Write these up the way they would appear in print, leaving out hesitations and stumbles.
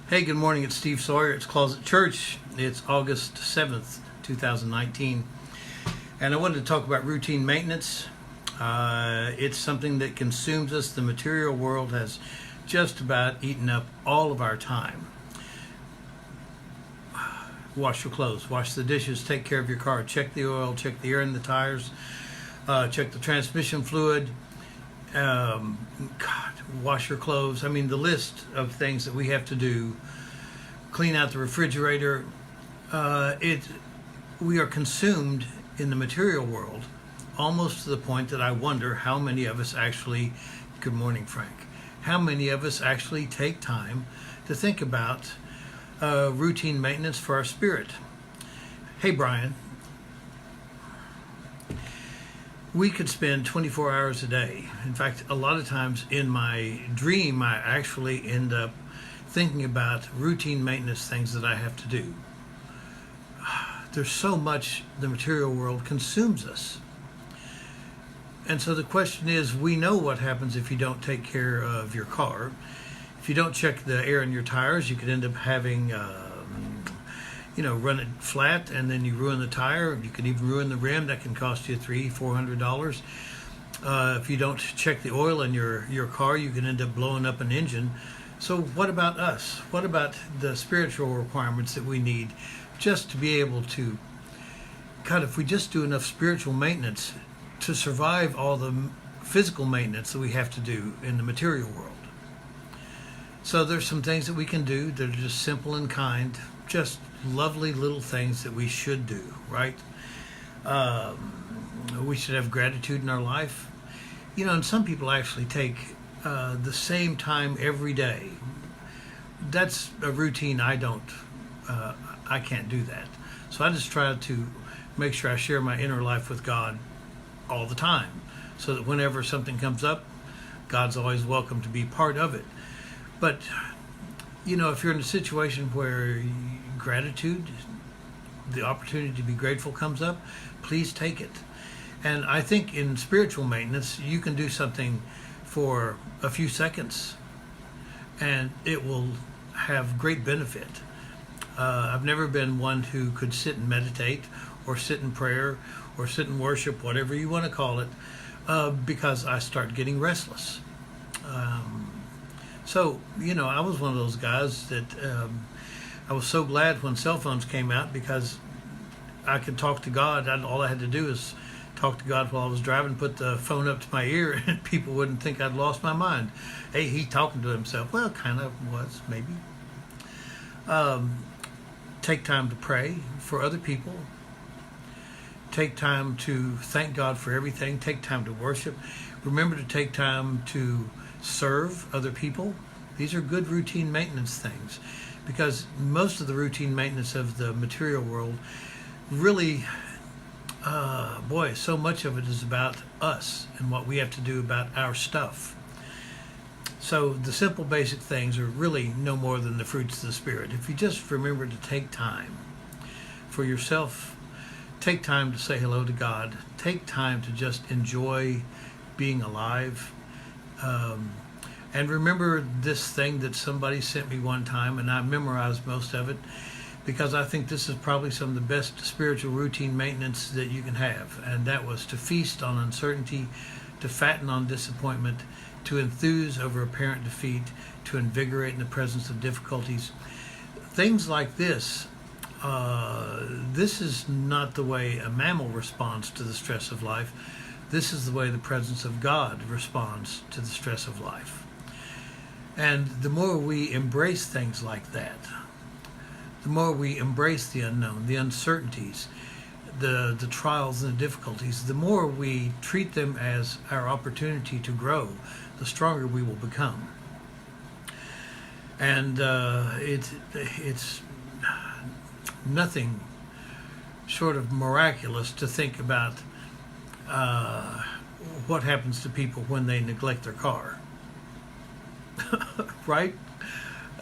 Hey, good morning. It's Steve Sawyer. It's Closet Church. It's August 7th, 2019. And I wanted to talk about routine maintenance. It's something that consumes us. The material world has just about eaten up all of our time. Wash your clothes, wash the dishes, take care of your car, check the oil, check the air in the tires, check the transmission fluid. Wash your clothes. I mean, the list of things that we have to do. Clean out the refrigerator. We are consumed in the material world almost to the point that I wonder how many of us actually, good morning, Frank, how many of us actually take time to think about routine maintenance for our spirit. Hey, Brian. We could spend 24 hours a day. In fact, a lot of times in my dream, I actually end up thinking about routine maintenance things that I have to do. There's so much the material world consumes us. And so the question is, we know what happens if you don't take care of your car. If you don't check the air in your tires, you could end up having run it flat and then you ruin the tire. You can even ruin the rim. That can cost you $300-400. If you don't check the oil in your car, you can end up blowing up an engine. So what about us? What about the spiritual requirements that we need just to be able to, God, if we just do enough spiritual maintenance to survive all the physical maintenance that we have to do in the material world. So there's some things that we can do that are just simple and kind, just lovely little things that we should do, right? We should have gratitude in our life. And some people actually take the same time every day. That's a routine I can't do that. So I just try to make sure I share my inner life with God all the time, so that whenever something comes up, God's always welcome to be part of it. But if you're in a situation where gratitude, the opportunity to be grateful comes up, please take it. And I think in spiritual maintenance, you can do something for a few seconds and it will have great benefit. I've never been one who could sit and meditate or sit in prayer or sit and worship, whatever you want to call it, because I start getting restless. So, I was one of those guys that I was so glad when cell phones came out because I could talk to God. All I had to do is talk to God while I was driving, put the phone up to my ear, and people wouldn't think I'd lost my mind. Hey, he's talking to himself. Well, kind of was, maybe. Take time to pray for other people. Take time to thank God for everything. Take time to worship. Remember to take time to serve other people. These are good routine maintenance things, because most of the routine maintenance of the material world really, so much of it is about us and what we have to do about our stuff. So the simple basic things are really no more than the fruits of the Spirit. If you just remember to take time for yourself, take time to say hello to God, take time to just enjoy being alive. And remember this thing that somebody sent me one time, and I memorized most of it, because I think this is probably some of the best spiritual routine maintenance that you can have. And that was to feast on uncertainty, to fatten on disappointment, to enthuse over apparent defeat, to invigorate in the presence of difficulties. Things like this. This is not the way a mammal responds to the stress of life. This is the way the presence of God responds to the stress of life. And the more we embrace things like that, the more we embrace the unknown, the uncertainties, the trials and the difficulties, the more we treat them as our opportunity to grow, the stronger we will become. And it's nothing short of miraculous to think about what happens to people when they neglect their car. Right?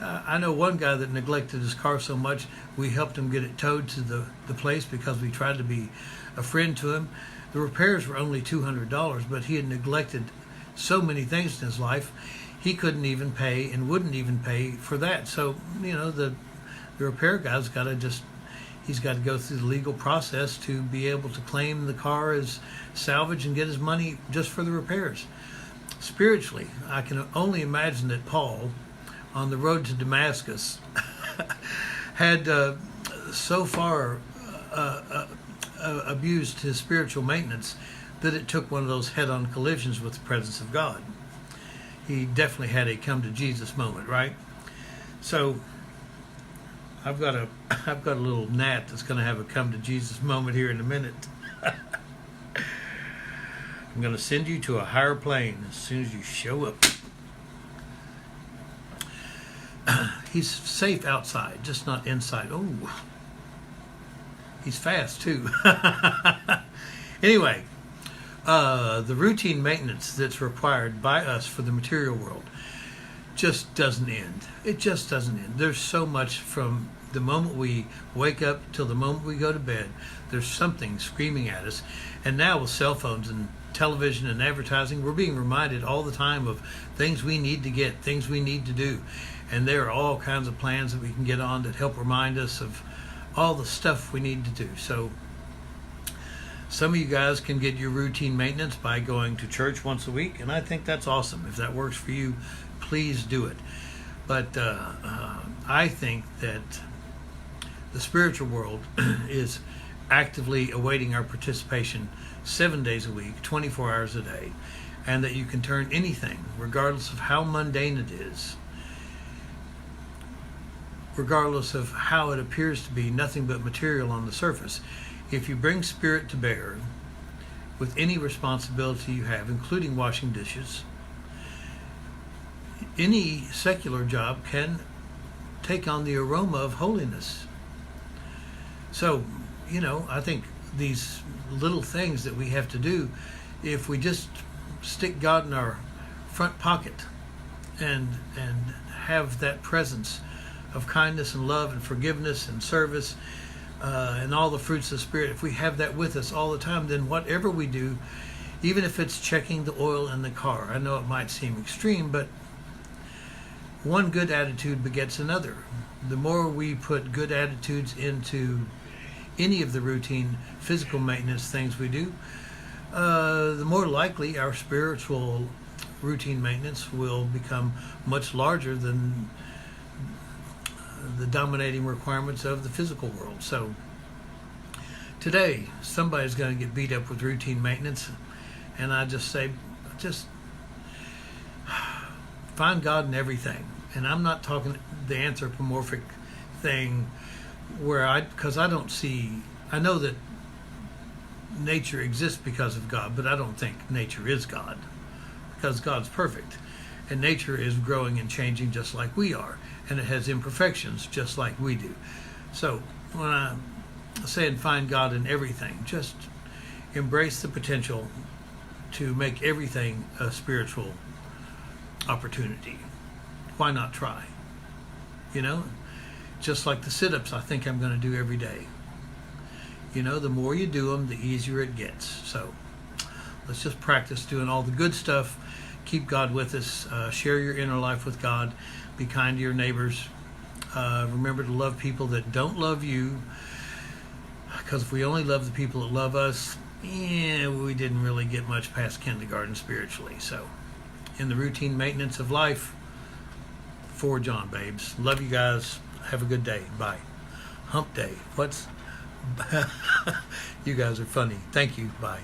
I know one guy that neglected his car so much, we helped him get it towed to the place because we tried to be a friend to him. The repairs were only $200, but he had neglected so many things in his life. he couldn't even pay and wouldn't even pay for that. So, the repair guy's got to he's got to go through the legal process to be able to claim the car as salvage and get his money just for the repairs. Spiritually, I can only imagine that Paul, on the road to Damascus, had so far abused his spiritual maintenance that it took one of those head-on collisions with the presence of God. He definitely had a come to Jesus moment, right? So I've got a little gnat that's going to have a come to Jesus moment here in a minute. I'm going to send you to a higher plane as soon as you show up. He's safe outside, just not inside. Oh, he's fast too. Anyway, the routine maintenance that's required by us for the material world just doesn't end. It just doesn't end. There's so much from the moment we wake up till the moment we go to bed. There's something screaming at us. And now with cell phones and television and advertising, we're being reminded all the time of things we need to get, things we need to do. And there are all kinds of plans that we can get on that help remind us of all the stuff we need to do. So some of you guys can get your routine maintenance by going to church once a week, and I think that's awesome. If that works for you, please do it. But I think that the spiritual world is actively awaiting our participation 7 days a week, 24 hours a day, and that you can turn anything, regardless of how mundane it is, regardless of how it appears to be nothing but material on the surface. If you bring spirit to bear with any responsibility you have, including washing dishes, any secular job can take on the aroma of holiness. So, I think these little things that we have to do, if we just stick God in our front pocket and have that presence of kindness and love and forgiveness and service and all the fruits of the Spirit, if we have that with us all the time, then whatever we do, even if it's checking the oil in the car, I know it might seem extreme, but one good attitude begets another. The more we put good attitudes into any of the routine physical maintenance things we do, the more likely our spiritual routine maintenance will become much larger than the dominating requirements of the physical world. So today, somebody's going to get beat up with routine maintenance, and I just say, just find God in everything. And I'm not talking the anthropomorphic thing because I don't see, I know that nature exists because of God, but I don't think nature is God, because God's perfect. And nature is growing and changing just like we are. And it has imperfections just like we do. So when I'm saying find God in everything, just embrace the potential to make everything a spiritual opportunity. Why not try? Just like the sit-ups I think I'm going to do every day. The more you do them, the easier it gets. So let's just practice doing all the good stuff. Keep God with us. Share your inner life with God. Be kind to your neighbors. Remember to love people that don't love you. Because if we only love the people that love us, we didn't really get much past kindergarten spiritually. So in the routine maintenance of life, forge on, babes. Love you guys. Have a good day. Bye. Hump day. You guys are funny. Thank you. Bye.